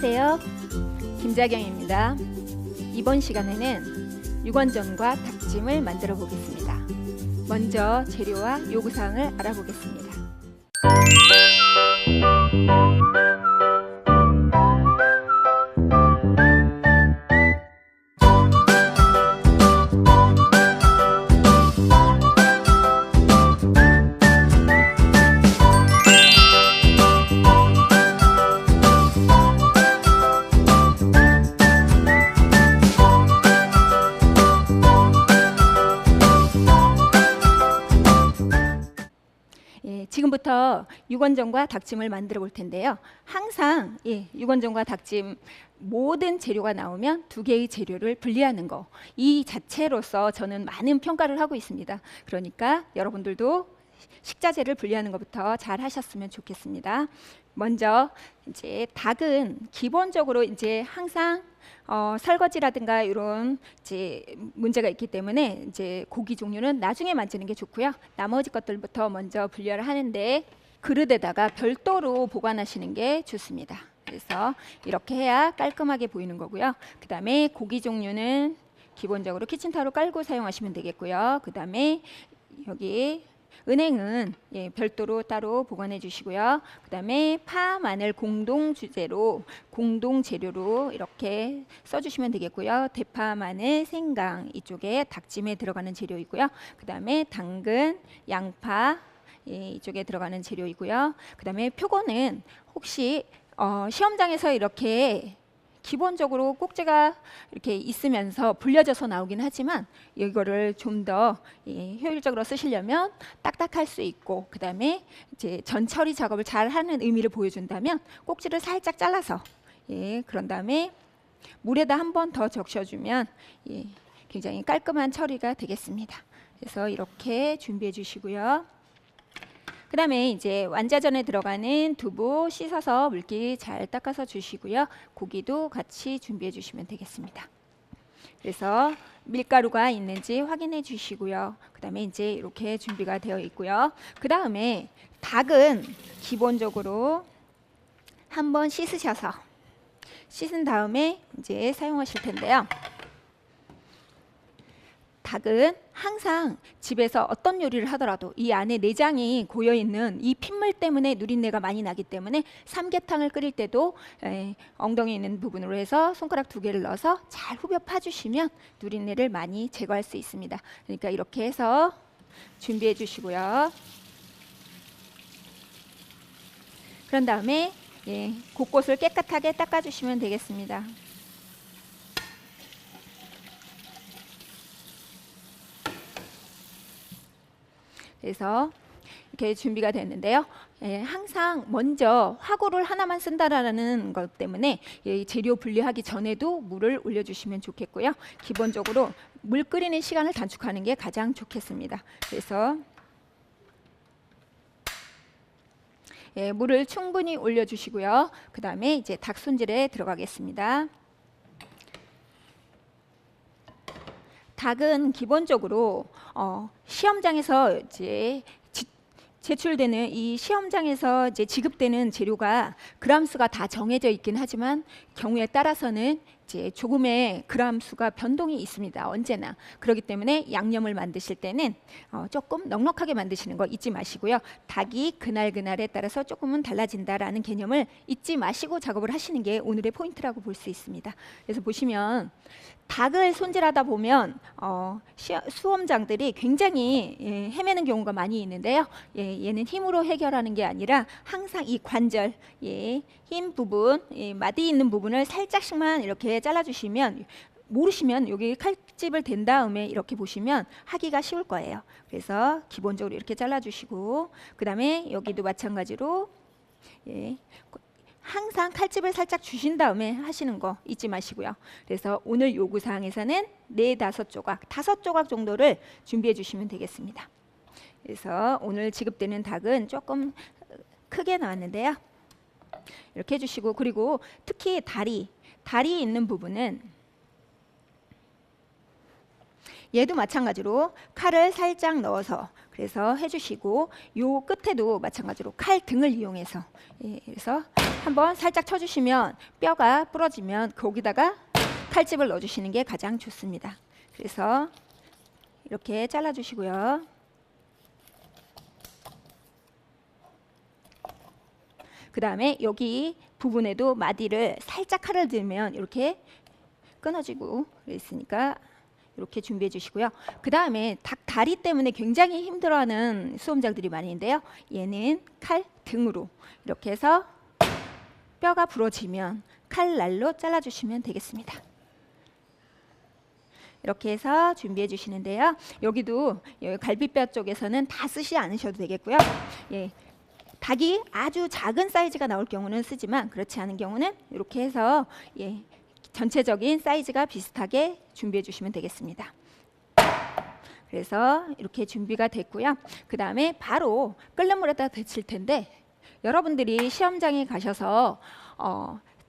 안녕하세요. 김자경입니다. 이번 시간에는 육원전과 닭찜을 만들어 보겠습니다. 먼저 재료와 요구사항을 알아보겠습니다. 지금부터 육원전과 닭찜을 만들어 볼 텐데요. 항상 육원전과 닭찜 모든 재료가 나오면 두 개의 재료를 분리하는 거, 이 자체로서 저는 많은 평가를 하고 있습니다. 그러니까 여러분들도 식자재를 분리하는 것부터 잘 하셨으면 좋겠습니다. 먼저 이제 닭은 기본적으로 이제 항상 설거지라든가 이런 이제 문제가 있기 때문에 이제 고기 종류는 나중에 만지는 게 좋고요. 나머지 것들부터 먼저 분류를 하는데 그릇에다가 별도로 보관하시는 게 좋습니다. 그래서 이렇게 해야 깔끔하게 보이는 거고요. 그 다음에 고기 종류는 기본적으로 키친타올 깔고 사용하시면 되겠고요. 그 다음에 여기 은행은 별도로 따로 보관해 주시고요. 그 다음에 파, 마늘 공동 주재료, 공동 재료로 이렇게 써주시면 되겠고요. 대파, 마늘, 생강 이쪽에 닭찜에 들어가는 재료이고요. 그 다음에 당근, 양파 이쪽에 들어가는 재료이고요. 그 다음에 표고는 혹시 시험장에서 이렇게 기본적으로 꼭지가 이렇게 있으면서 불려져서 나오긴 하지만 이거를 좀 더 효율적으로 쓰시려면 딱딱할 수 있고, 그 다음에 이제 전 처리 작업을 잘 하는 의미를 보여준다면 꼭지를 살짝 잘라서 그런 다음에 물에다 한 번 더 적셔주면 굉장히 깔끔한 처리가 되겠습니다. 그래서 이렇게 준비해 주시고요. 그 다음에 이제 완자전에 들어가는 두부 씻어서 물기 잘 닦아서 주시고요. 고기도 같이 준비해 주시면 되겠습니다. 그래서 밀가루가 있는지 확인해 주시고요. 그 다음에 이제 이렇게 준비가 되어 있고요. 그 다음에 닭은 기본적으로 한번 씻으셔서 씻은 다음에 이제 사용하실 텐데요. 닭은 항상 집에서 어떤 요리를 하더라도 이 안에 내장이 고여있는 이 핏물 때문에 누린내가 많이 나기 때문에 삼계탕을 끓일 때도 엉덩이 있는 부분으로 해서 손가락 2개를 넣어서 잘 후벼 파주시면 누린내를 많이 제거할 수 있습니다. 그러니까 이렇게 해서 준비해 주시고요. 그런 다음에 곳곳을 깨끗하게 닦아주시면 되겠습니다. 그래서 이렇게 준비가 됐는데요. 항상 먼저 화구를 하나만 쓴다라는 것 때문에 재료 분리하기 전에도 물을 올려주시면 좋겠고요. 기본적으로 물 끓이는 시간을 단축하는 게 가장 좋겠습니다. 그래서 물을 충분히 올려주시고요. 그 다음에 이제 닭 손질에 들어가겠습니다. 닭은 기본적으로 시험장에서 이제 제출되는 이 시험장에서 이제 지급되는 재료가 그람 수가 다 정해져 있긴 하지만 경우에 따라서는 이제 조금의 그람 수가 변동이 있습니다. 언제나. 그렇기 때문에 양념을 만드실 때는 조금 넉넉하게 만드시는 거 잊지 마시고요. 닭이 그날에 따라서 조금은 달라진다라는 개념을 잊지 마시고 작업을 하시는 게 오늘의 포인트라고 볼 수 있습니다. 그래서 보시면 닭을 손질하다 보면 수험장들이 굉장히 헤매는 경우가 많이 있는데요. 얘는 힘으로 해결하는 게 아니라 항상 이 관절, 힘 부분, 마디 있는 부분을 살짝씩만 이렇게 잘라주시면, 모르시면 여기 칼집을 댄 다음에 이렇게 보시면 하기가 쉬울 거예요. 그래서 기본적으로 이렇게 잘라주시고, 그 다음에 여기도 마찬가지로 항상 칼집을 살짝 주신 다음에 하시는 거 잊지 마시고요. 그래서 오늘 요구사항에서는 4-5조각, 5조각 정도를 준비해 주시면 되겠습니다. 그래서 오늘 지급되는 닭은 조금 크게 나왔는데요. 이렇게 해주시고, 그리고 특히 다리 있는 부분은 얘도 마찬가지로 칼을 살짝 넣어서 그래서 해주시고, 요 끝에도 마찬가지로 칼 등을 이용해서 그래서 한번 살짝 쳐주시면 뼈가 부러지면 거기다가 칼집을 넣어주시는 게 가장 좋습니다. 그래서 이렇게 잘라주시고요. 그 다음에 여기 부분에도 마디를 살짝 칼을 들면 이렇게 끊어지고 있으니까 이렇게 준비해 주시고요. 그 다음에 닭 다리 때문에 굉장히 힘들어하는 수험자들이 많이 있는데요. 얘는 칼 등으로 이렇게 해서 뼈가 부러지면 칼날로 잘라주시면 되겠습니다. 이렇게 해서 준비해 주시는데요. 여기도 여기 갈비뼈 쪽에서는 다 쓰지 않으셔도 되겠고요. 예, 닭이 아주 작은 사이즈가 나올 경우는 쓰지만 그렇지 않은 경우는 이렇게 해서 전체적인 사이즈가 비슷하게 준비해 주시면 되겠습니다. 그래서 이렇게 준비가 됐고요. 그 다음에 바로 끓는 물에다 데칠 텐데 여러분들이 시험장에 가셔서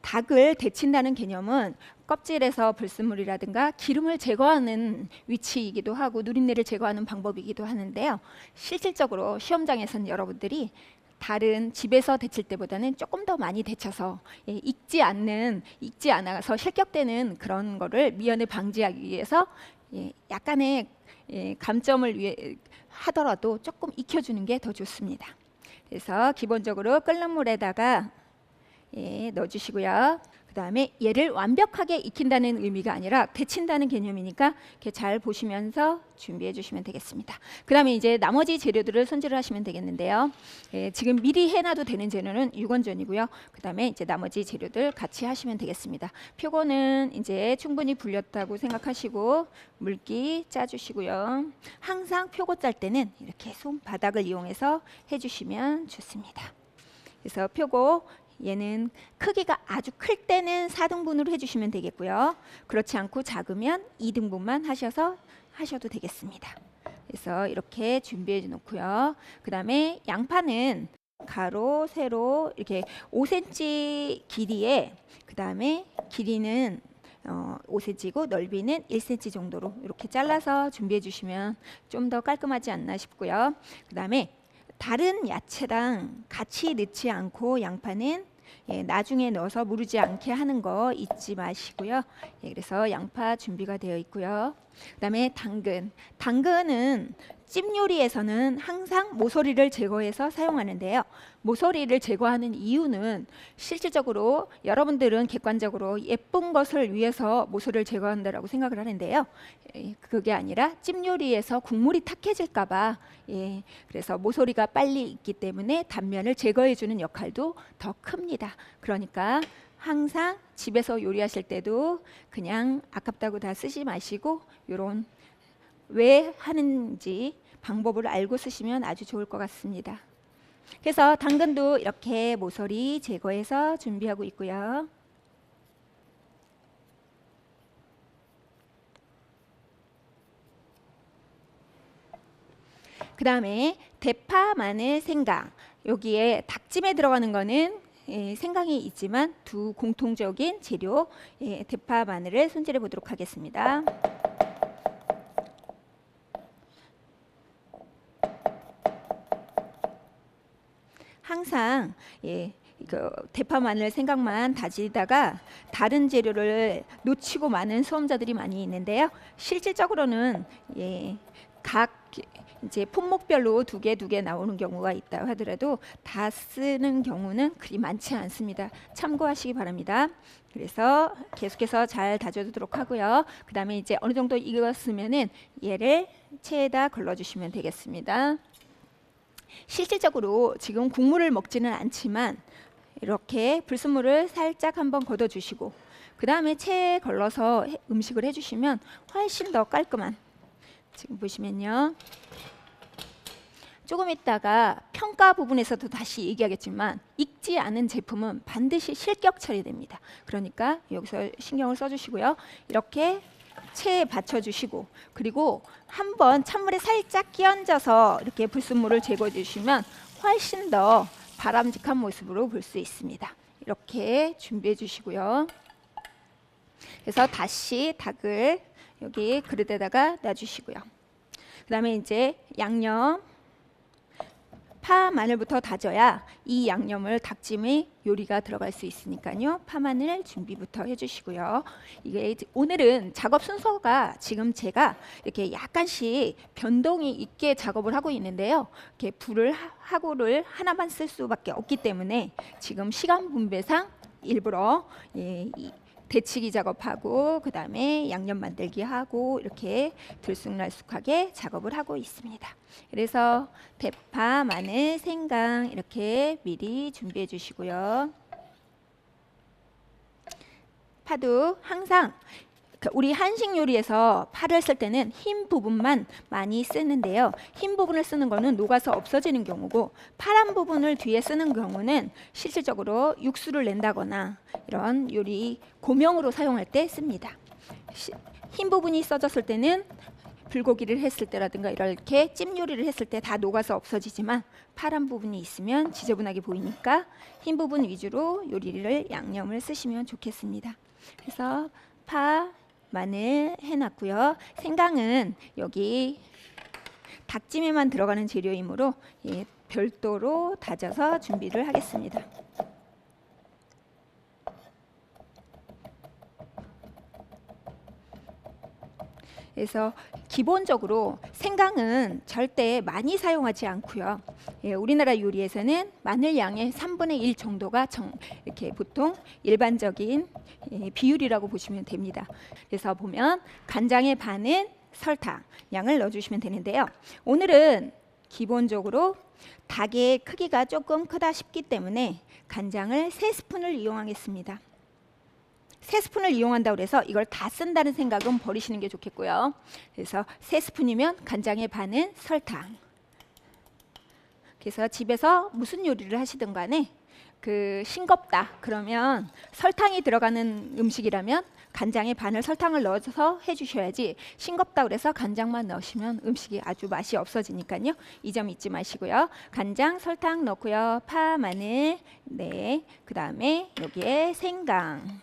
닭을 데친다는 개념은 껍질에서 불순물이라든가 기름을 제거하는 위치이기도 하고 누린내를 제거하는 방법이기도 하는데요. 실질적으로 시험장에서는 여러분들이 다른 집에서 데칠 때보다는 조금 더 많이 데쳐서 익지 않아서 실격되는 그런 거를 미연에 방지하기 위해서 약간의 감점을 위해 하더라도 조금 익혀주는 게 더 좋습니다. 그래서 기본적으로 끓는 물에다가 넣어주시고요. 그 다음에 얘를 완벽하게 익힌다는 의미가 아니라 데친다는 개념이니까 이렇게 잘 보시면서 준비해 주시면 되겠습니다. 그 다음에 이제 나머지 재료들을 손질을 하시면 되겠는데요. 지금 미리 해놔도 되는 재료는 유건전이고요. 그 다음에 이제 나머지 재료들 같이 하시면 되겠습니다. 표고는 이제 충분히 불렸다고 생각하시고 물기 짜주시고요. 항상 표고 짤 때는 이렇게 손바닥을 이용해서 해주시면 좋습니다. 그래서 표고 얘는 크기가 아주 클 때는 4등분으로 해주시면 되겠고요. 그렇지 않고 작으면 2등분만 하셔도 되겠습니다. 그래서 이렇게 준비해 놓고요. 그 다음에 양파는 가로 세로 이렇게 5cm 길이에 그 다음에 길이는 5cm이고 넓이는 1cm 정도로 이렇게 잘라서 준비해 주시면 좀 더 깔끔하지 않나 싶고요. 그 다음에 다른 야채랑 같이 넣지 않고 양파는 나중에 넣어서 무르지 않게 하는 거 잊지 마시고요. 그래서 양파 준비가 되어 있고요. 그 다음에 당근은 찜 요리에서는 항상 모서리를 제거해서 사용하는데요. 모서리를 제거하는 이유는 실질적으로 여러분들은 객관적으로 예쁜 것을 위해서 모서리를 제거한다라고 생각을 하는데요. 그게 아니라 찜 요리에서 국물이 탁해질까 봐 그래서 모서리가 빨리 익기 때문에 단면을 제거해 주는 역할도 더 큽니다. 그러니까 항상 집에서 요리하실 때도 그냥 아깝다고 다 쓰지 마시고 요런 왜 하는지 방법을 알고 쓰시면 아주 좋을 것 같습니다. 그래서 당근도 이렇게 모서리 제거해서 준비하고 있고요. 그 다음에 대파, 마늘, 생강, 여기에 닭찜에 들어가는 거는 생강이 있지만 두 공통적인 재료 대파, 마늘을 손질해 보도록 하겠습니다. 항상 대파, 마늘, 생강만 다지다가 다른 재료를 놓치고 많은 수험자들이 많이 있는데요. 실질적으로는 각 이제 품목별로 두 개 나오는 경우가 있다 하더라도 다 쓰는 경우는 그리 많지 않습니다. 참고하시기 바랍니다. 그래서 계속해서 잘 다져두도록 하고요. 그 다음에 이제 어느 정도 익었으면은 얘를 체에다 걸러주시면 되겠습니다. 실질적으로 지금 국물을 먹지는 않지만 이렇게 불순물을 살짝 한번 걷어주시고 그 다음에 체에 걸러서 음식을 해주시면 훨씬 더 깔끔한, 지금 보시면요. 조금 있다가 평가 부분에서도 다시 얘기하겠지만 익지 않은 제품은 반드시 실격 처리됩니다. 그러니까 여기서 신경을 써주시고요. 이렇게 체에 받쳐주시고 그리고 한번 찬물에 살짝 끼얹어서 이렇게 불순물을 제거해 주시면 훨씬 더 바람직한 모습으로 볼 수 있습니다. 이렇게 준비해 주시고요. 그래서 다시 닭을 여기 그릇에다가 놔주시고요. 그 다음에 이제 양념 파, 마늘부터 다져야 이 양념을 닭찜의 요리가 들어갈 수 있으니까요. 파, 마늘 준비부터 해주시고요. 이게 오늘은 작업 순서가 지금 제가 이렇게 약간씩 변동이 있게 작업을 하고 있는데요. 이렇게 불을 하고를 하나만 쓸 수밖에 없기 때문에 지금 시간 분배상 일부러 데치기 작업하고 그 다음에 양념 만들기 하고 이렇게 들쑥날쑥하게 작업을 하고 있습니다. 그래서 대파, 마늘, 생강 이렇게 미리 준비해 주시고요. 파도 항상 우리 한식 요리에서 파를 쓸 때는 흰 부분만 많이 쓰는데요. 흰 부분을 쓰는 거는 녹아서 없어지는 경우고 파란 부분을 뒤에 쓰는 경우는 실질적으로 육수를 낸다거나 이런 요리 고명으로 사용할 때 씁니다. 흰 부분이 써졌을 때는 불고기를 했을 때라든가 이렇게 찜 요리를 했을 때 다 녹아서 없어지지만 파란 부분이 있으면 지저분하게 보이니까 흰 부분 위주로 요리를 양념을 쓰시면 좋겠습니다. 그래서 파, 마늘 해놨고요. 생강은 여기 닭찜에만 들어가는 재료이므로 별도로 다져서 준비를 하겠습니다. 그래서 기본적으로 생강은 절대 많이 사용하지 않고요. 우리나라 요리에서는 마늘 양의 3분의 1 정도가 이렇게 보통 일반적인 비율이라고 보시면 됩니다. 그래서 보면 간장의 반은 설탕 양을 넣어주시면 되는데요. 오늘은 기본적으로 닭의 크기가 조금 크다 싶기 때문에 간장을 3스푼을 이용하겠습니다. 3스푼을 이용한다고 해서 이걸 다 쓴다는 생각은 버리시는 게 좋겠고요. 그래서 3스푼이면 간장의 반은 설탕. 그래서 집에서 무슨 요리를 하시든 간에 싱겁다 그러면 설탕이 들어가는 음식이라면 간장의 반을 설탕을 넣어서 해주셔야지 싱겁다 그래서 간장만 넣으시면 음식이 아주 맛이 없어지니까요. 이 점 잊지 마시고요. 간장, 설탕 넣고요. 파, 마늘, 그 다음에 여기에 생강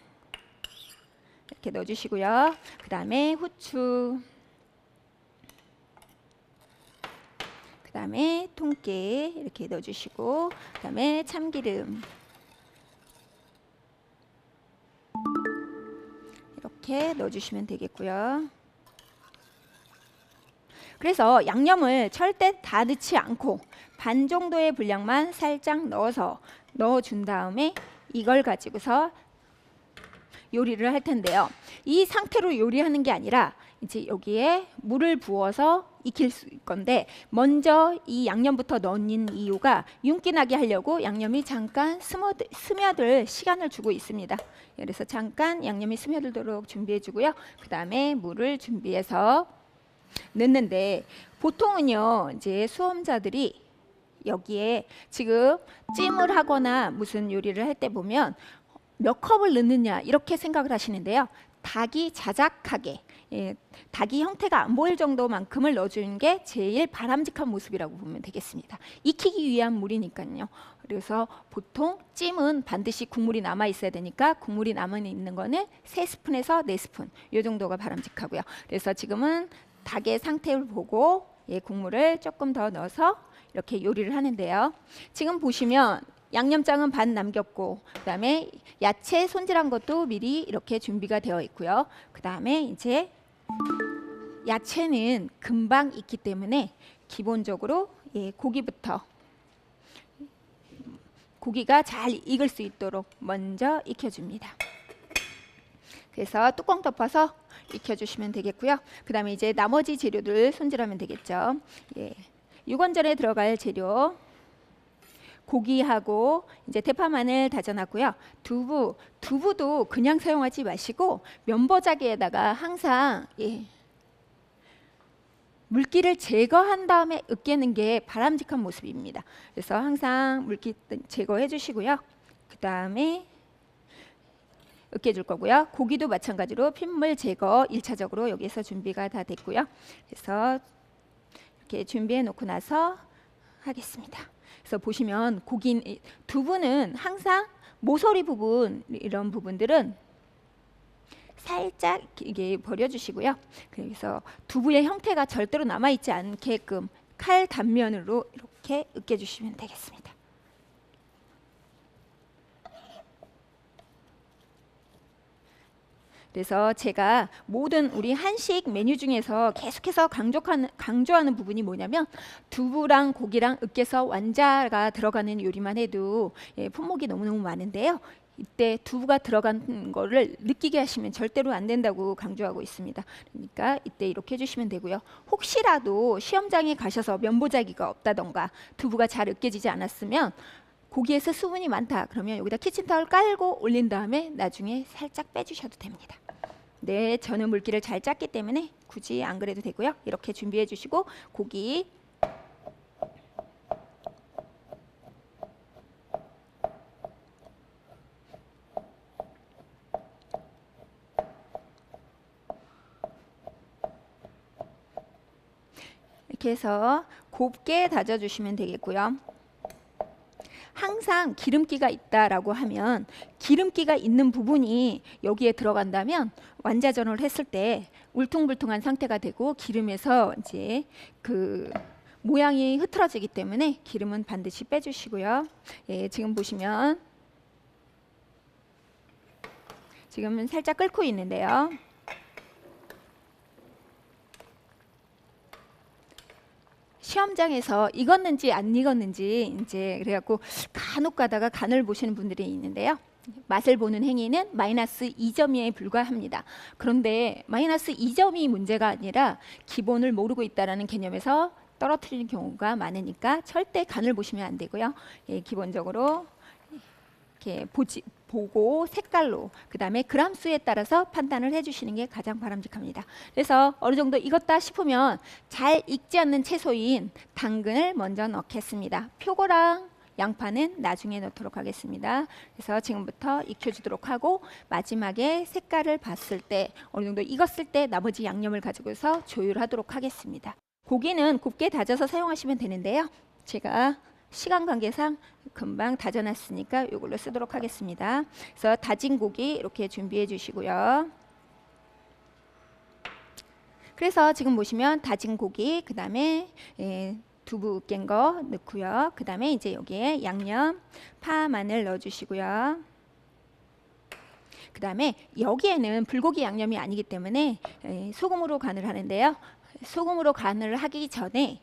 이렇게 넣어주시고요. 그 다음에 후추, 그 다음에 통깨 이렇게 넣어주시고 그 다음에 참기름 이렇게 넣어주시면 되겠고요. 그래서 양념을 절대 다 넣지 않고 반 정도의 분량만 살짝 넣어준 다음에 이걸 가지고서 요리를 할 텐데요. 이 상태로 요리하는 게 아니라 이제 여기에 물을 부어서 익힐 건데 먼저 이 양념부터 넣는 이유가 윤기 나게 하려고 양념이 잠깐 스며들 시간을 주고 있습니다. 그래서 잠깐 양념이 스며들도록 준비해 주고요. 그 다음에 물을 준비해서 넣는데 보통은요 이제 수험자들이 여기에 지금 찜을 하거나 무슨 요리를 할 때 보면 몇 컵을 넣느냐 이렇게 생각을 하시는데요. 닭이 자작하게 닭이 형태가 안 보일 정도만큼을 넣어주는 게 제일 바람직한 모습이라고 보면 되겠습니다. 익히기 위한 물이니까요. 그래서 보통 찜은 반드시 국물이 남아 있어야 되니까 국물이 남아 있는 거는 3스푼에서 4스푼 이 정도가 바람직하고요. 그래서 지금은 닭의 상태를 보고 국물을 조금 더 넣어서 이렇게 요리를 하는데요. 지금 보시면 양념장은 반 남겼고 그 다음에 야채 손질한 것도 미리 이렇게 준비가 되어 있고요. 그 다음에 이제 야채는 금방 익기 때문에 기본적으로 고기부터 고기가 잘 익을 수 있도록 먼저 익혀줍니다. 그래서 뚜껑 덮어서 익혀주시면 되겠고요. 그 다음에 이제 나머지 재료들 손질하면 되겠죠. 육원전에 들어갈 재료 고기하고 이제 대파, 마늘 다져놨고요. 두부도 그냥 사용하지 마시고 면보자기에다가 항상 물기를 제거한 다음에 으깨는 게 바람직한 모습입니다. 그래서 항상 물기 제거해 주시고요. 그 다음에 으깨줄 거고요. 고기도 마찬가지로 핏물 제거 1차적으로 여기서 준비가 다 됐고요. 그래서 이렇게 준비해 놓고 나서 하겠습니다. 그래서 보시면 두부는 항상 모서리 부분 이런 부분들은 살짝 이게 버려주시고요. 그래서 두부의 형태가 절대로 남아있지 않게끔 칼 단면으로 이렇게 으깨주시면 되겠습니다. 그래서 제가 모든 우리 한식 메뉴 중에서 계속해서 강조하는 부분이 뭐냐면 두부랑 고기랑 으깨서 완자가 들어가는 요리만 해도 품목이 너무너무 많은데요. 이때 두부가 들어간 거를 느끼게 하시면 절대로 안 된다고 강조하고 있습니다. 그러니까 이때 이렇게 해주시면 되고요. 혹시라도 시험장에 가셔서 면보자기가 없다던가 두부가 잘 으깨지지 않았으면 고기에서 수분이 많다 그러면 여기다 키친타월 깔고 올린 다음에 나중에 살짝 빼주셔도 됩니다. 네, 저는 물기를 잘 짰기 때문에 굳이 안 그래도 되고요. 이렇게 준비해 주시고 고기 이렇게 해서 곱게 다져주시면 되겠고요. 항상 기름기가 있다라고 하면 기름기가 있는 부분이 여기에 들어간다면 완자전을 했을 때 울퉁불퉁한 상태가 되고 기름에서 이제 그 모양이 흐트러지기 때문에 기름은 반드시 빼주시고요. 예, 지금 보시면 지금은 살짝 끓고 있는데요. 시험장에서 익었는지 안 익었는지 이제 그래갖고 간혹 가다가 간을 보시는 분들이 있는데요. 맛을 보는 행위는 마이너스 2점에 불과합니다. 그런데 마이너스 2점이 문제가 아니라 기본을 모르고 있다라는 개념에서 떨어뜨리는 경우가 많으니까 절대 간을 보시면 안 되고요. 예, 기본적으로 이렇게 보고 색깔로 그 다음에 그람 수에 따라서 판단을 해주시는 게 가장 바람직합니다. 그래서 어느 정도 익었다 싶으면 잘 익지 않는 채소인 당근을 먼저 넣겠습니다. 표고랑 양파는 나중에 넣도록 하겠습니다. 그래서 지금부터 익혀주도록 하고 마지막에 색깔을 봤을 때 어느 정도 익었을 때 나머지 양념을 가지고서 조율하도록 하겠습니다. 고기는 곱게 다져서 사용하시면 되는데요. 제가 시간 관계상 금방 다져놨으니까 이걸로 쓰도록 하겠습니다. 그래서 다진 고기 이렇게 준비해 주시고요. 그래서 지금 보시면 다진 고기 그 다음에 두부 깬 거 넣고요. 그 다음에 이제 여기에 양념 파 마늘 넣어주시고요. 그 다음에 여기에는 불고기 양념이 아니기 때문에 소금으로 간을 하는데요. 소금으로 간을 하기 전에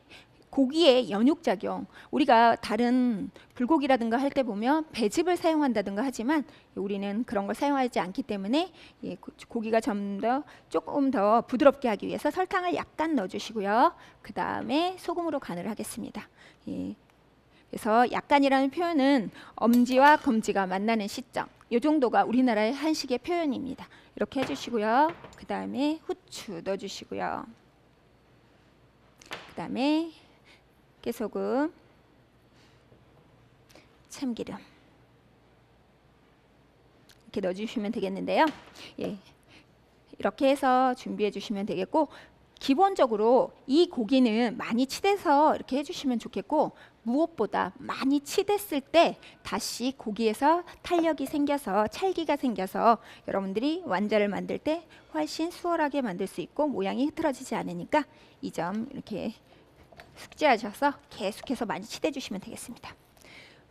고기의 연육작용, 우리가 다른 불고기라든가 할 때 보면 배즙을 사용한다든가 하지만 우리는 그런 걸 사용하지 않기 때문에 고기가 조금 더 부드럽게 하기 위해서 설탕을 약간 넣어주시고요. 그 다음에 소금으로 간을 하겠습니다. 그래서 약간이라는 표현은 엄지와 검지가 만나는 시점, 이 정도가 우리나라의 한식의 표현입니다. 이렇게 해주시고요. 그 다음에 후추 넣어주시고요. 그 다음에 깨소금, 참기름 이렇게 넣어주시면 되겠는데요. 예, 이렇게 해서 준비해 주시면 되겠고 기본적으로 이 고기는 많이 치대서 이렇게 해주시면 좋겠고 무엇보다 많이 치댔을 때 다시 고기에서 탄력이 생겨서 찰기가 생겨서 여러분들이 완자를 만들 때 훨씬 수월하게 만들 수 있고 모양이 흐트러지지 않으니까 이 점 이렇게 숙지하셔서 계속해서 많이 치대 주시면 되겠습니다.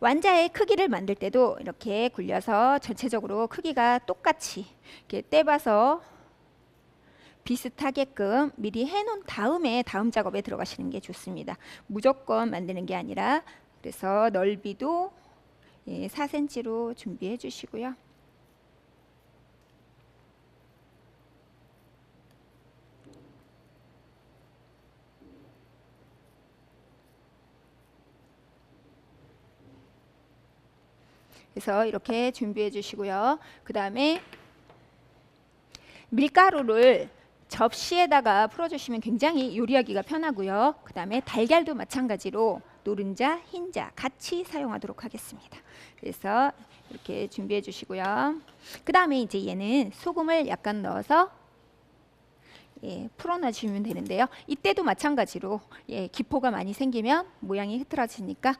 완자의 크기를 만들 때도 이렇게 굴려서 전체적으로 크기가 똑같이 이렇게 떼봐서 비슷하게끔 미리 해놓은 다음에 다음 작업에 들어가시는 게 좋습니다. 무조건 만드는 게 아니라 그래서 넓이도 4cm로 준비해 주시고요. 그래서 이렇게 준비해 주시고요. 그 다음에 밀가루를 접시에다가 풀어주시면 굉장히 요리하기가 편하고요. 그 다음에 달걀도 마찬가지로 노른자, 흰자 같이 사용하도록 하겠습니다. 그래서 이렇게 준비해 주시고요. 그 다음에 이제 얘는 소금을 약간 넣어서 풀어놔주시면 되는데요. 이때도 마찬가지로 기포가 많이 생기면 모양이 흐트러지니까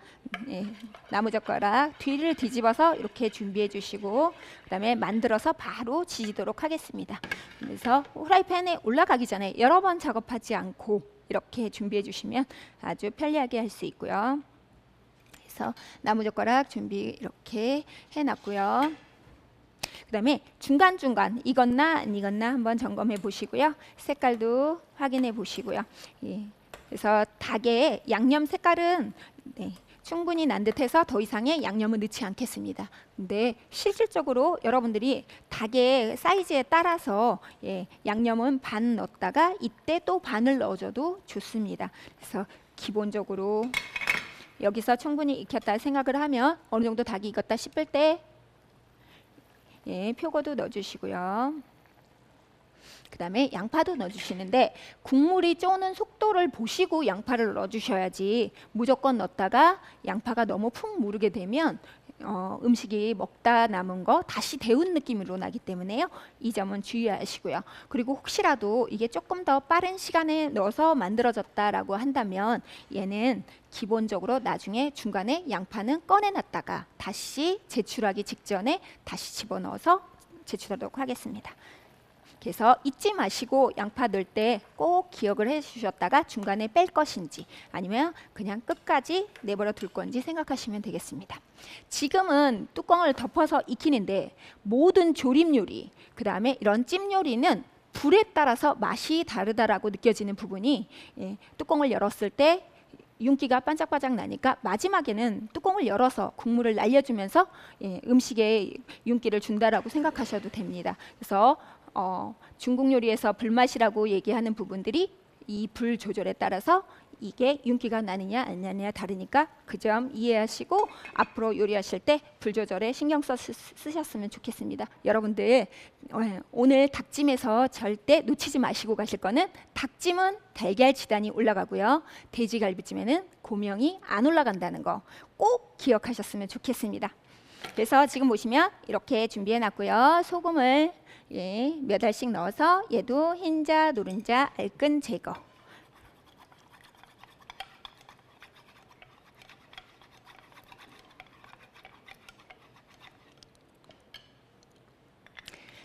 나무젓가락 뒤를 뒤집어서 이렇게 준비해 주시고 그 다음에 만들어서 바로 지지도록 하겠습니다. 그래서 후라이팬에 올라가기 전에 여러 번 작업하지 않고 이렇게 준비해 주시면 아주 편리하게 할 수 있고요. 그래서 나무젓가락 준비 이렇게 해놨고요. 그 다음에 중간중간 익었나 안 익었나 한번 점검해 보시고요. 색깔도 확인해 보시고요. 예. 그래서 닭의 양념 색깔은 충분히 난 듯해서 더 이상의 양념을 넣지 않겠습니다. 근데 실질적으로 여러분들이 닭의 사이즈에 따라서 양념은 반 넣었다가 이때 또 반을 넣어줘도 좋습니다. 그래서 기본적으로 여기서 충분히 익혔다 생각을 하면 어느 정도 닭이 익었다 싶을 때 표고도 넣어주시고요. 그 다음에 양파도 넣어주시는데 국물이 쪼는 속도를 보시고 양파를 넣어주셔야지 무조건 넣었다가 양파가 너무 푹 무르게 되면 음식이 먹다 남은 거 다시 데운 느낌으로 나기 때문에요. 이 점은 주의하시고요. 그리고 혹시라도 이게 조금 더 빠른 시간에 넣어서 만들어졌다라고 한다면 얘는 기본적으로 나중에 중간에 양파는 꺼내놨다가 다시 제출하기 직전에 다시 집어넣어서 제출하도록 하겠습니다. 그래서 잊지 마시고 양파 넣을 때 꼭 기억을 해주셨다가 중간에 뺄 것인지 아니면 그냥 끝까지 내버려 둘 건지 생각하시면 되겠습니다. 지금은 뚜껑을 덮어서 익히는데 모든 조림 요리, 그 다음에 이런 찜 요리는 불에 따라서 맛이 다르다라고 느껴지는 부분이 뚜껑을 열었을 때 윤기가 반짝반짝 나니까 마지막에는 뚜껑을 열어서 국물을 날려주면서 음식에 윤기를 준다라고 생각하셔도 됩니다. 그래서 중국 요리에서 불맛이라고 얘기하는 부분들이 이 불 조절에 따라서 이게 윤기가 나느냐 안 나느냐 다르니까 그 점 이해하시고 앞으로 요리하실 때 불 조절에 신경 쓰셨으면 좋겠습니다. 여러분들 오늘 닭찜에서 절대 놓치지 마시고 가실 거는 닭찜은 달걀 지단이 올라가고요. 돼지갈비찜에는 고명이 안 올라간다는 거 꼭 기억하셨으면 좋겠습니다. 그래서 지금 보시면 이렇게 준비해 놨고요. 소금을 몇 알씩 넣어서 얘도 흰자, 노른자, 알끈 제거.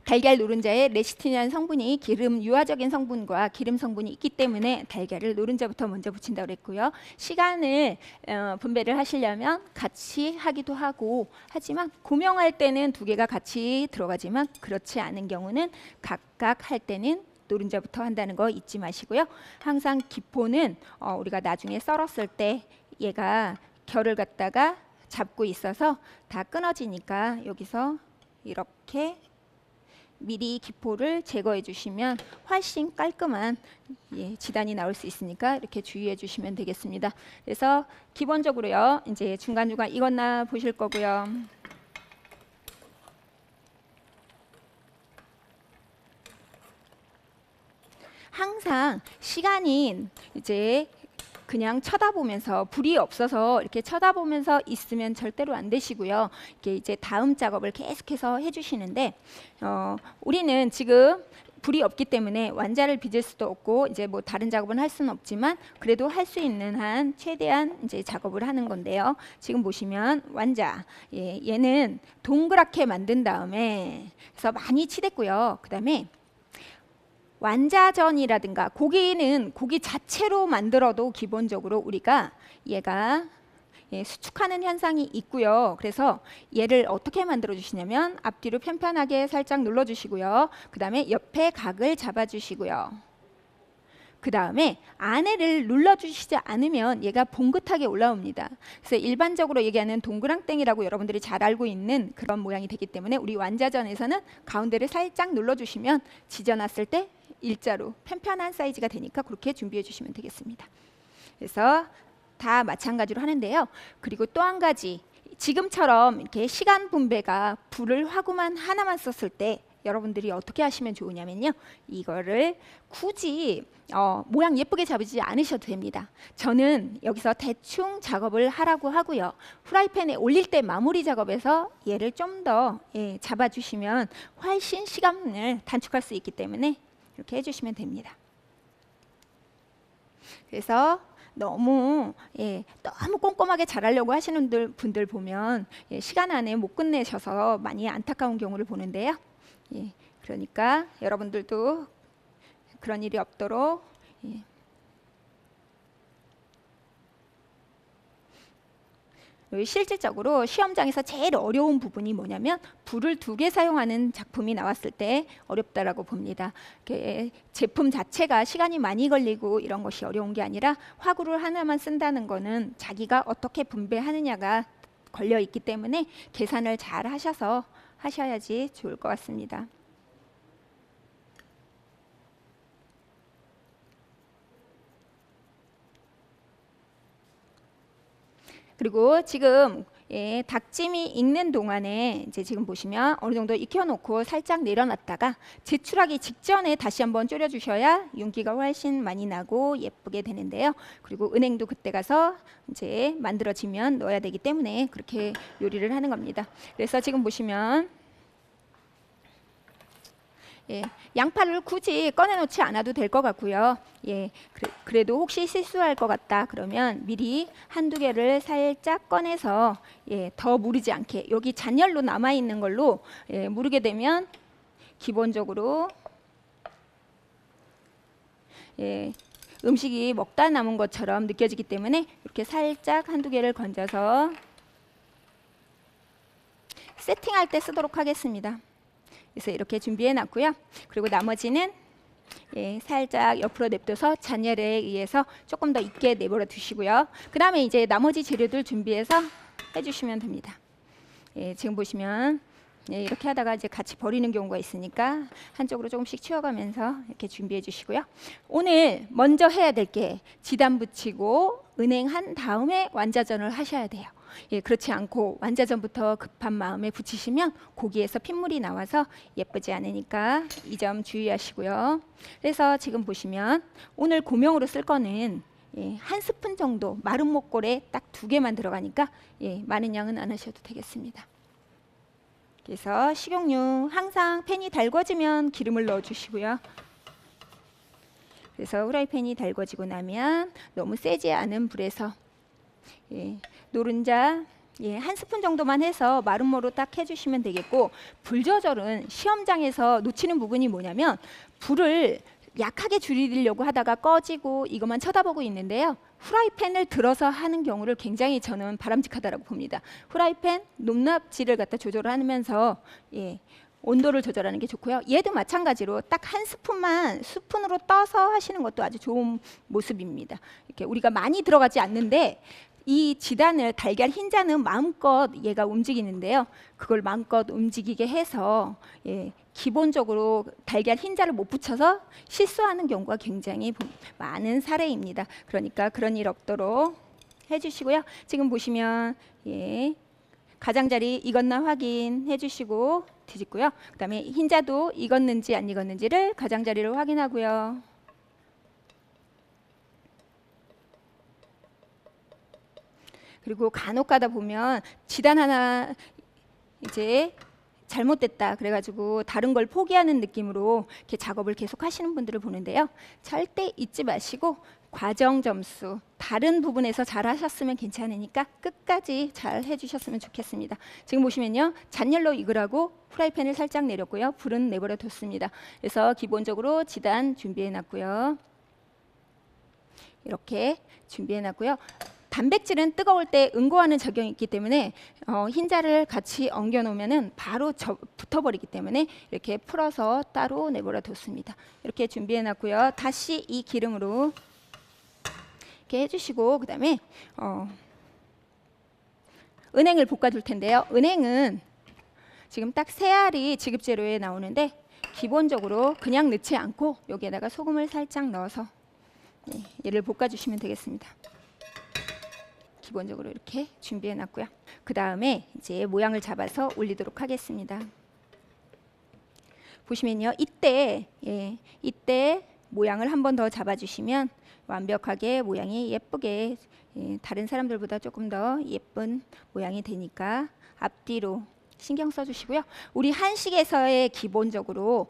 달걀 노른자에 레시틴이라는 성분이 기름 유화적인 성분과 기름 성분이 있기 때문에 달걀을 노른자부터 먼저 부친다고 그랬고요. 시간을 분배를 하시려면 같이 하기도 하고 하지만 고명할 때는 두 개가 같이 들어가지만 그렇지 않은 경우는 각각 할 때는 노른자부터 한다는 거 잊지 마시고요. 항상 기포는 우리가 나중에 썰었을 때 얘가 결을 갖다가 잡고 있어서 다 끊어지니까 여기서 이렇게 미리 기포를 제거해 주시면 훨씬 깔끔한 지단이 나올 수 있으니까 이렇게 주의해 주시면 되겠습니다. 그래서 기본적으로요, 이제 중간중간 익었나 보실 거고요. 항상 시간이 이제 그냥 쳐다보면서 불이 없어서 이렇게 쳐다보면서 있으면 절대로 안 되시고요. 이게 이제 다음 작업을 계속해서 해주시는데 우리는 지금 불이 없기 때문에 완자를 빚을 수도 없고 이제 뭐 다른 작업은 할 수는 없지만 그래도 할 수 있는 한 최대한 이제 작업을 하는 건데요. 지금 보시면 완자 얘는 동그랗게 만든 다음에 그래서 많이 치댔고요. 그다음에 완자전이라든가 고기는 고기 자체로 만들어도 기본적으로 우리가 얘가 수축하는 현상이 있고요. 그래서 얘를 어떻게 만들어 주시냐면 앞뒤로 편편하게 살짝 눌러 주시고요. 그 다음에 옆에 각을 잡아 주시고요. 그 다음에 안에를 눌러주시지 않으면 얘가 봉긋하게 올라옵니다. 그래서 일반적으로 얘기하는 동그랑땡이라고 여러분들이 잘 알고 있는 그런 모양이 되기 때문에 우리 완자전에서는 가운데를 살짝 눌러주시면 지져놨을 때 일자로 편편한 사이즈가 되니까 그렇게 준비해 주시면 되겠습니다. 그래서 다 마찬가지로 하는데요. 그리고 또 한 가지 지금처럼 이렇게 시간 분배가 불을 화구만 하나만 썼을 때 여러분들이 어떻게 하시면 좋으냐면요. 이거를 굳이 모양 예쁘게 잡지 않으셔도 됩니다. 저는 여기서 대충 작업을 하라고 하고요. 프라이팬에 올릴 때 마무리 작업에서 얘를 좀 더 잡아주시면 훨씬 시간을 단축할 수 있기 때문에 이렇게 해주시면 됩니다. 그래서 너무 꼼꼼하게 잘하려고 하시는 분들 보면 시간 안에 못 끝내셔서 많이 안타까운 경우를 보는데요. 그러니까 여러분들도 그런 일이 없도록 실질적으로 시험장에서 제일 어려운 부분이 뭐냐면 불을 2개 사용하는 작품이 나왔을 때 어렵다라고 봅니다. 제품 자체가 시간이 많이 걸리고 이런 것이 어려운 게 아니라 화구를 하나만 쓴다는 거는 자기가 어떻게 분배하느냐가 걸려 있기 때문에 계산을 잘 하셔서 하셔야지 좋을 것 같습니다. 그리고 지금 닭찜이 익는 동안에 이제 지금 보시면 어느 정도 익혀놓고 살짝 내려놨다가 제출하기 직전에 다시 한번 졸여주셔야 윤기가 훨씬 많이 나고 예쁘게 되는데요. 그리고 은행도 그때 가서 이제 만들어지면 넣어야 되기 때문에 그렇게 요리를 하는 겁니다. 그래서 지금 보시면 양파를 굳이 꺼내놓지 않아도 될 것 같고요. 그래도 혹시 실수할 것 같다 그러면 미리 1~2개를 살짝 꺼내서 더 무르지 않게 여기 잔열로 남아있는 걸로 무르게 되면 기본적으로 음식이 먹다 남은 것처럼 느껴지기 때문에 이렇게 살짝 1~2개를 건져서 세팅할 때 쓰도록 하겠습니다. 그래서 이렇게 준비해 놨고요. 그리고 나머지는 살짝 옆으로 냅둬서 잔열에 의해서 조금 더 익게 내버려 두시고요. 그 다음에 이제 나머지 재료들 준비해서 해주시면 됩니다. 지금 보시면 이렇게 하다가 이제 같이 버리는 경우가 있으니까 한쪽으로 조금씩 치워가면서 이렇게 준비해 주시고요. 오늘 먼저 해야 될 게 지단 붙이고 은행한 다음에 완자전을 하셔야 돼요. 그렇지 않고 완자전부터 급한 마음에 붙이시면 고기에서 핏물이 나와서 예쁘지 않으니까 이 점 주의하시고요. 그래서 지금 보시면 오늘 고명으로 쓸 거는 1스푼 정도 마른 목골에 딱 2개만 들어가니까 많은 양은 안 하셔도 되겠습니다. 그래서 식용유 항상 팬이 달궈지면 기름을 넣어 주시고요. 그래서 후라이팬이 달궈지고 나면 너무 세지 않은 불에서 노른자 1스푼 정도만 해서 마름모로 딱 해주시면 되겠고, 불 조절은 시험장에서 놓치는 부분이 뭐냐면 불을 약하게 줄이려고 하다가 꺼지고 이것만 쳐다보고 있는데요. 후라이팬을 들어서 하는 경우를 굉장히 저는 바람직하다고 봅니다. 후라이팬 높낮이를 갖다 조절하면서 온도를 조절하는 게 좋고요. 얘도 마찬가지로 딱 1스푼만 스푼으로 떠서 하시는 것도 아주 좋은 모습입니다. 이렇게 우리가 많이 들어가지 않는데 이 지단을 달걀 흰자는 마음껏 얘가 움직이는데요. 그걸 마음껏 움직이게 해서 기본적으로 달걀 흰자를 못 붙여서 실수하는 경우가 굉장히 많은 사례입니다. 그러니까 그런 일 없도록 해주시고요. 지금 보시면 가장자리 익었나 확인해 주시고 뒤집고요. 그 다음에 흰자도 익었는지 안 익었는지를 가장자리로 확인하고요. 그리고 간혹 가다 보면 지단 하나 이제 잘못됐다 그래가지고 다른 걸 포기하는 느낌으로 이렇게 작업을 계속 하시는 분들을 보는데요. 절대 잊지 마시고 과정 점수 다른 부분에서 잘 하셨으면 괜찮으니까 끝까지 잘 해주셨으면 좋겠습니다. 지금 보시면요, 잔열로 익으라고 프라이팬을 살짝 내렸고요, 불은 내버려 뒀습니다. 그래서 기본적으로 지단 준비해 놨고요, 이렇게 준비해 놨고요. 단백질은 뜨거울 때 응고하는 작용이 있기 때문에 흰자를 같이 엉겨 놓으면은 바로 붙어버리기 때문에 이렇게 풀어서 따로 내버려 뒀습니다. 이렇게 준비해 놨고요. 다시 이 기름으로 이렇게 해주시고, 그 다음에 은행을 볶아줄 텐데요. 은행은 지금 딱 3알이 지급재료에 나오는데 기본적으로 그냥 넣지 않고 여기에다가 소금을 살짝 넣어서 얘를 볶아주시면 되겠습니다. 기본적으로 이렇게 준비해 놨고요. 그 다음에 이제 모양을 잡아서 올리도록 하겠습니다. 보시면요, 이때 모양을 한 번 더 잡아주시면 완벽하게 모양이 예쁘게 다른 사람들보다 조금 더 예쁜 모양이 되니까 앞뒤로 신경 써주시고요. 우리 한식에서의 기본적으로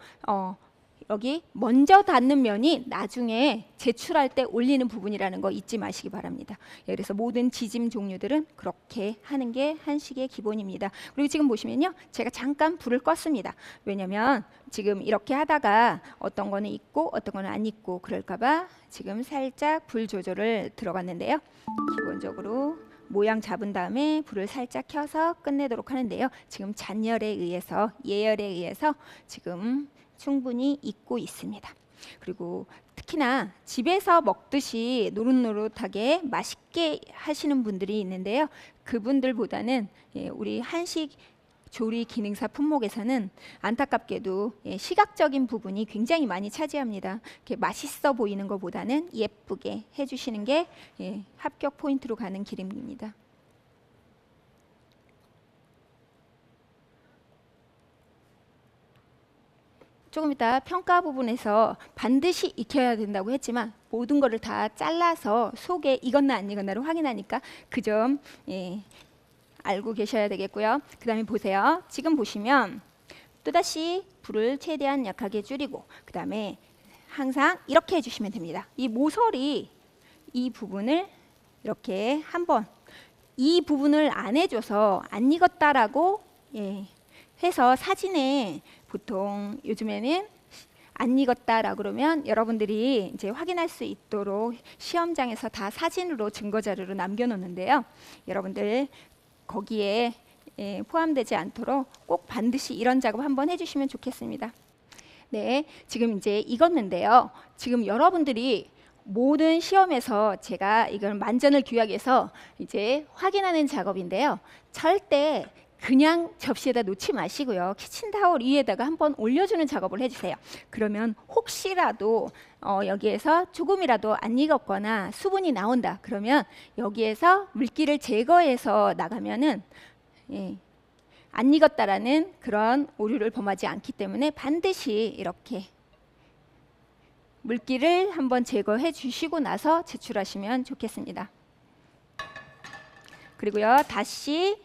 여기 먼저 닿는 면이 나중에 제출할 때 올리는 부분이라는 거 잊지 마시기 바랍니다. 그래서 모든 지짐 종류들은 그렇게 하는 게 한식의 기본입니다. 그리고 지금 보시면요, 제가 잠깐 불을 껐습니다. 왜냐면 지금 이렇게 하다가 어떤 거는 익고 어떤 거는 안 익고 그럴까 봐 지금 살짝 불 조절을 들어갔는데요. 기본적으로 모양 잡은 다음에 불을 살짝 켜서 끝내도록 하는데요. 지금 잔열에 의해서, 예열에 의해서 지금 충분히 익고 있습니다. 그리고 특히나 집에서 먹듯이 노릇노릇하게 맛있게 하시는 분들이 있는데요. 그분들보다는 우리 한식 조리 기능사 품목에서는 안타깝게도 시각적인 부분이 굉장히 많이 차지합니다. 이렇게 맛있어 보이는 것보다는 예쁘게 해주시는 게 합격 포인트로 가는 길입니다. 조금 이따 평가 부분에서 반드시 익혀야 된다고 했지만 모든 거를 다 잘라서 속에 익었나 안 익었나를 확인하니까 그 점 알고 계셔야 되겠고요. 그 다음에 보세요. 지금 보시면 또다시 불을 최대한 약하게 줄이고 그 다음에 항상 이렇게 해주시면 됩니다. 이 모서리 이 부분을 이렇게 한번 이 부분을 안 해줘서 안 익었다라고 해서 사진에 보통 요즘에는 안 익었다라고 그러면 여러분들이 이제 확인할 수 있도록 시험장에서 다 사진으로 증거 자료로 남겨놓는데요. 여러분들 거기에 포함되지 않도록 꼭 반드시 이런 작업 한번 해주시면 좋겠습니다. 네, 지금 이제 익었는데요. 지금 여러분들이 모든 시험에서 제가 이걸 만전을 기하기 위해서 이제 확인하는 작업인데요. 절대 그냥 접시에다 놓지 마시고요. 키친타월 위에다가 한번 올려주는 작업을 해주세요. 그러면 혹시라도 여기에서 조금이라도 안 익었거나 수분이 나온다. 그러면 여기에서 물기를 제거해서 나가면은 안 익었다라는 그런 오류를 범하지 않기 때문에 반드시 이렇게 물기를 한번 제거해 주시고 나서 제출하시면 좋겠습니다. 그리고요, 다시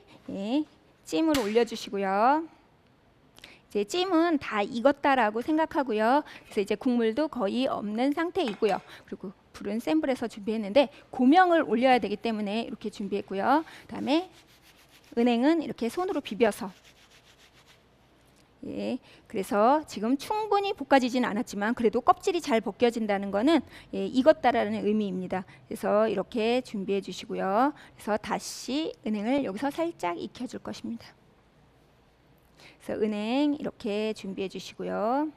찜을 올려주시고요. 이제 찜은 다 익었다라고 생각하고요. 그래서 이제 국물도 거의 없는 상태이고요. 그리고 불은 센 불에서 준비했는데 고명을 올려야 되기 때문에 이렇게 준비했고요. 그다음에 은행은 이렇게 손으로 비벼서 그래서 지금 충분히 볶아지진 않았지만 그래도 껍질이 잘 벗겨진다는 것은 익었다라는 의미입니다. 그래서 이렇게 준비해 주시고요. 그래서 다시 은행을 여기서 살짝 익혀줄 것입니다. 그래서 은행 이렇게 준비해 주시고요.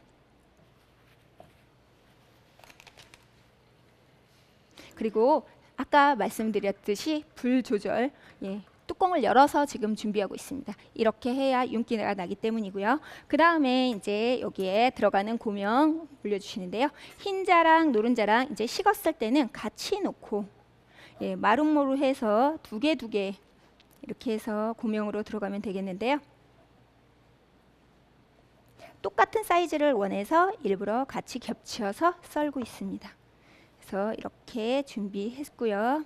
그리고 아까 말씀드렸듯이 불 조절, 뚜껑을 열어서 지금 준비하고 있습니다. 이렇게 해야 윤기가 나기 때문이고요. 그 다음에 이제 여기에 들어가는 고명 올려주시는데요. 흰자랑 노른자랑 이제 식었을 때는 같이 놓고 마름모로 해서 두 개 이렇게 해서 고명으로 들어가면 되겠는데요. 똑같은 사이즈를 원해서 일부러 같이 겹쳐서 썰고 있습니다. 그래서 이렇게 준비했고요.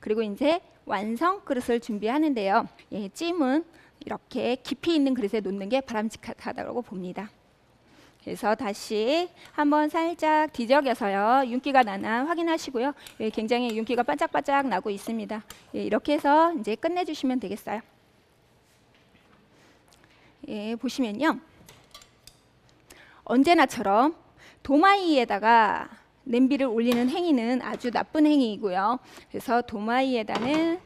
그리고 이제 완성 그릇을 준비하는데요. 찜은 이렇게 깊이 있는 그릇에 놓는 게 바람직하다고 봅니다. 그래서 다시 한번 살짝 뒤적여서요. 윤기가 나나 확인하시고요. 굉장히 윤기가 반짝반짝 나고 있습니다. 이렇게 해서 이제 끝내주시면 되겠어요. 보시면요. 언제나처럼 도마위에다가 냄비를 올리는 행위는 아주 나쁜 행위이고요. 그래서 도마위에다는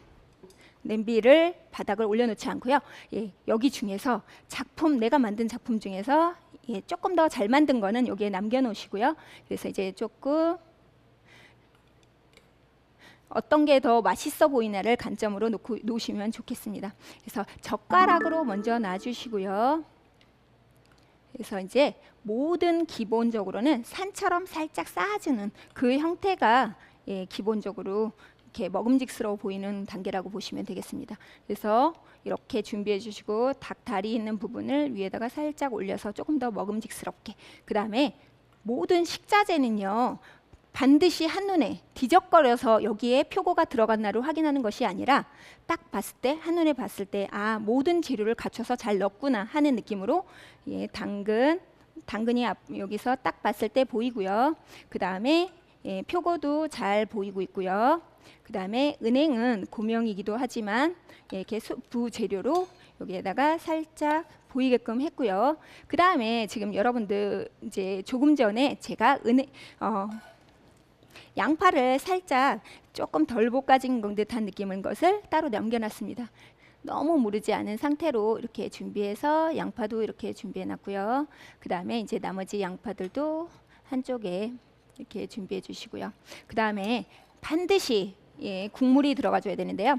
냄비를 바닥을 올려놓지 않고요. 여기 중에서 내가 만든 작품 중에서 조금 더 잘 만든 거는 여기에 남겨놓으시고요. 그래서 이제 조금 어떤 게 더 맛있어 보이나를 관점으로 놓으시면 좋겠습니다. 그래서 젓가락으로 먼저 놔주시고요. 그래서 이제 모든 기본적으로는 산처럼 살짝 쌓아주는 그 형태가 기본적으로 이렇게 먹음직스러워 보이는 단계라고 보시면 되겠습니다. 그래서 이렇게 준비해 주시고 닭다리 있는 부분을 위에다가 살짝 올려서 조금 더 먹음직스럽게. 그 다음에 모든 식자재는요. 반드시 한눈에 뒤적거려서 여기에 표고가 들어갔나를 확인하는 것이 아니라 딱 봤을 때 한눈에 봤을 때 모든 재료를 갖춰서 잘 넣었구나 하는 느낌으로 당근이 여기서 딱 봤을 때 보이고요. 그 다음에 표고도 잘 보이고 있고요. 그 다음에 은행은 고명이기도 하지만 이렇게 부재료로 여기에다가 살짝 보이게끔 했고요. 그 다음에 지금 여러분들 이제 조금 전에 제가 양파를 살짝 조금 덜 볶아진 듯한 느낌인 것을 따로 남겨놨습니다. 너무 무르지 않은 상태로 이렇게 준비해서 양파도 이렇게 준비해 놨고요. 그 다음에 이제 나머지 양파들도 한쪽에 이렇게 준비해 주시고요. 그 다음에 반드시 국물이 들어가 줘야 되는데요.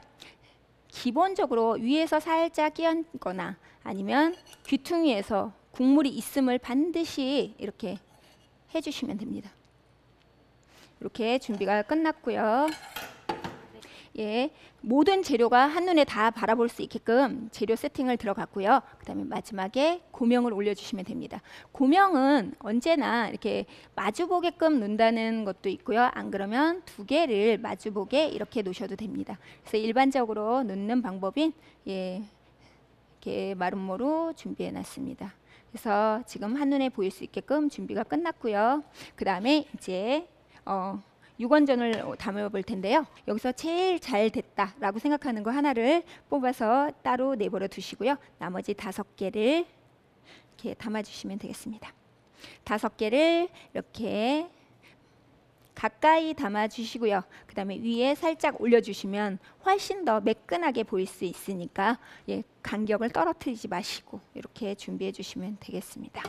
기본적으로 위에서 살짝 끼얹거나 아니면 귀퉁이에서 국물이 있음을 반드시 이렇게 해주시면 됩니다. 이렇게 준비가 끝났고요. 모든 재료가 한눈에 다 바라볼 수 있게끔 재료 세팅을 들어갔고요. 그 다음에 마지막에 고명을 올려주시면 됩니다. 고명은 언제나 이렇게 마주보게끔 놓는다는 것도 있고요. 안 그러면 두 개를 마주보게 이렇게 놓으셔도 됩니다. 그래서 일반적으로 놓는 방법인 이렇게 마름모로 준비해 놨습니다. 그래서 지금 한눈에 보일 수 있게끔 준비가 끝났고요. 그 다음에 이제 유건전을 담아 볼 텐데요. 여기서 제일 잘 됐다라고 생각하는 거 하나를 뽑아서 따로 내버려 두시고요. 나머지 5개를 이렇게 담아 주시면 되겠습니다. 5개를 이렇게 가까이 담아 주시고요. 그 다음에 위에 살짝 올려주시면 훨씬 더 매끈하게 보일 수 있으니까 간격을 떨어뜨리지 마시고 이렇게 준비해 주시면 되겠습니다.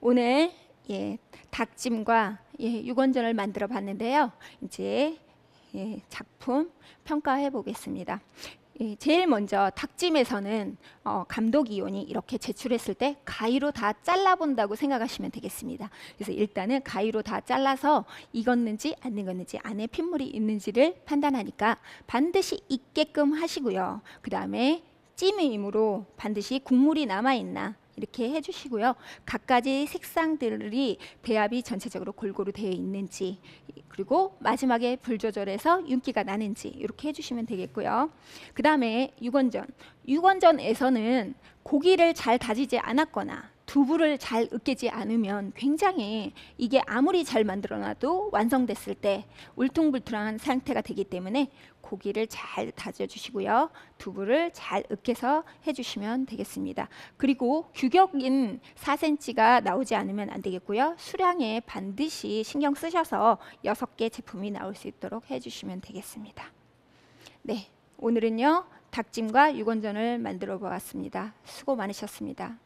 오늘 닭찜과 유건전을 만들어 봤는데요. 이제 작품 평가해 보겠습니다. 제일 먼저 닭찜에서는 감독위원이 이렇게 제출했을 때 가위로 다 잘라본다고 생각하시면 되겠습니다. 그래서 일단은 가위로 다 잘라서 익었는지 안 익었는지 안에 핏물이 있는지를 판단하니까 반드시 익게끔 하시고요. 그 다음에 찜임으로 반드시 국물이 남아있나 이렇게 해주시고요. 각가지 색상들이 배합이 전체적으로 골고루 되어 있는지, 그리고 마지막에 불 조절해서 윤기가 나는지 이렇게 해주시면 되겠고요. 그 다음에 유건전에서는 고기를 잘 다지지 않았거나 두부를 잘 으깨지 않으면 굉장히 이게 아무리 잘 만들어놔도 완성됐을 때 울퉁불퉁한 상태가 되기 때문에 고기를 잘 다져주시고요. 두부를 잘 으깨서 해주시면 되겠습니다. 그리고 규격인 4cm가 나오지 않으면 안 되겠고요. 수량에 반드시 신경 쓰셔서 6개 제품이 나올 수 있도록 해주시면 되겠습니다. 네, 오늘은요 닭찜과 유건전을 만들어 보았습니다. 수고 많으셨습니다.